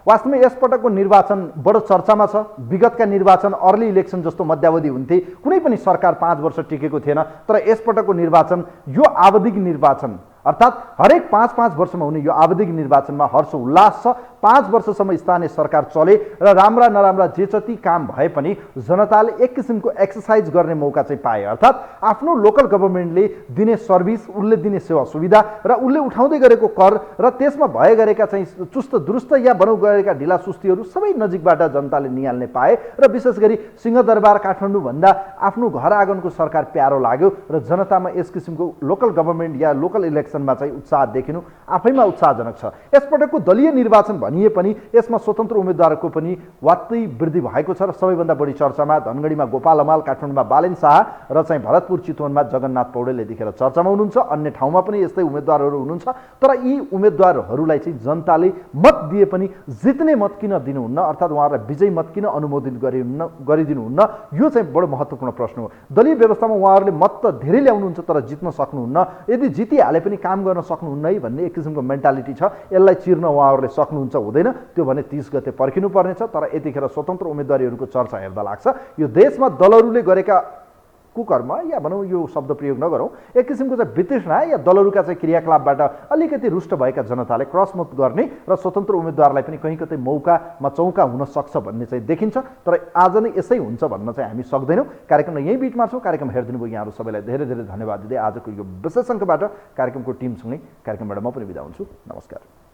वास्तवमा यसपटकको निर्वाचन बडो चर्चामा छ। विगतका निर्वाचन अर्ली इलेक्सन जस्तो मध्यावधि हुन्थे, कुनै पनि सरकार 5 वर्ष टिकेको थिएन। तर यसपटकको निर्वाचन यो आवधिक निर्वाचन, अर्थात् हरेक 5-5 वर्षमा हुने यो आवधिक निर्वाचनमा हर्ष उल्लास छ। 5 वर्षसम्म स्थानीय सरकार चले र राम्रा नराम्रा जे जति काम भए पनि जनताले एक किसिमको एक्सर्साइज गर्ने मौका चाहिँ पाए। अर्थात् आफ्नो लोकल गभर्मेन्टले दिने सर्भिस, उसले दिने सेवा सुविधा र उसले उठाउँदै गरेको कर र त्यसमा भए गरेका चाहिँ चुस्त दुरुस्त या भनौँ गरेका ढिला सुस्तीहरू सबै नजिकबाट जनताले निहाल्ने पाए। र विशेष गरी सिंहदरबार काठमाडौँभन्दा आफ्नो घर आँगनको सरकार प्यारो लाग्यो र जनतामा यस किसिमको लोकल गभर्मेन्ट या लोकल इलेक्सनमा चाहिँ उत्साह देखिनु आफैमा उत्साहजनक छ। यसपटकको दलीय निर्वाचन भनिए पनि यसमा स्वतन्त्र उम्मेद्वारको पनि वात्तै वृद्धि भएको छ र सबैभन्दा बढी चर्चामा धनगढीमा गोपाल हमाल, काठमाडौँमा बालेन शाह र चाहिँ भरतपुर चितवनमा जगन्नाथ पौडेल यतिखेर चर्चामा हुनुहुन्छ। अन्य ठाउँमा पनि यस्तै उम्मेद्वारहरू हुनुहुन्छ। तर यी उम्मेद्वारहरूलाई चाहिँ जनताले मत दिए पनि जित्ने मत किन दिनुहुन्न, अर्थात् उहाँहरूलाई विजयी मत किन अनुमोदित गरिदिनुहुन्न, यो चाहिँ बडो महत्त्वपूर्ण प्रश्न हो। दलीय व्यवस्थामा उहाँहरूले मत त धेरै ल्याउनुहुन्छ तर जित्न सक्नुहुन्न। यदि जितिहाले पनि काम गर्न सक्नुहुन्न है भन्ने एक किसिमको मेन्टालिटी छ। यसलाई चिर्न उहाँहरूले सक्नुहुन्छ हुँदैन, त्यो भने 30 गते पर्खिनु पर्नेछ। तर यतिखेर स्वतन्त्र उम्मेदवारीहरूको चर्चा हेर्दा लाग्छ यो देशमा दलहरूले गरेका कुकर्म या भनौँ यो शब्द प्रयोग नगरौँ, एक किसिमको चाहिँ वितृष्णा या दलहरूका चाहिँ क्रियाकलापबाट अलिकति रुष्ट भएका जनताले क्रसमत गर्ने र स्वतन्त्र उम्मेदवारलाई पनि कहीँ कतै मौकामा चौका हुन सक्छ भन्ने चाहिँ देखिन्छ। तर आज नै यसै हुन्छ भन्न चाहिँ हामी सक्दैनौँ। कार्यक्रमलाई यहीँ बिटमा छौँ। कार्यक्रम हेरिदिनु भयो यहाँहरू सबैलाई धेरै धेरै धन्यवाद दिँदै आजको यो विशेष अङ्कबाट कार्यक्रमको टिमसँगै कार्यक्रमबाट म पनि बिदा हुन्छु। नमस्कार।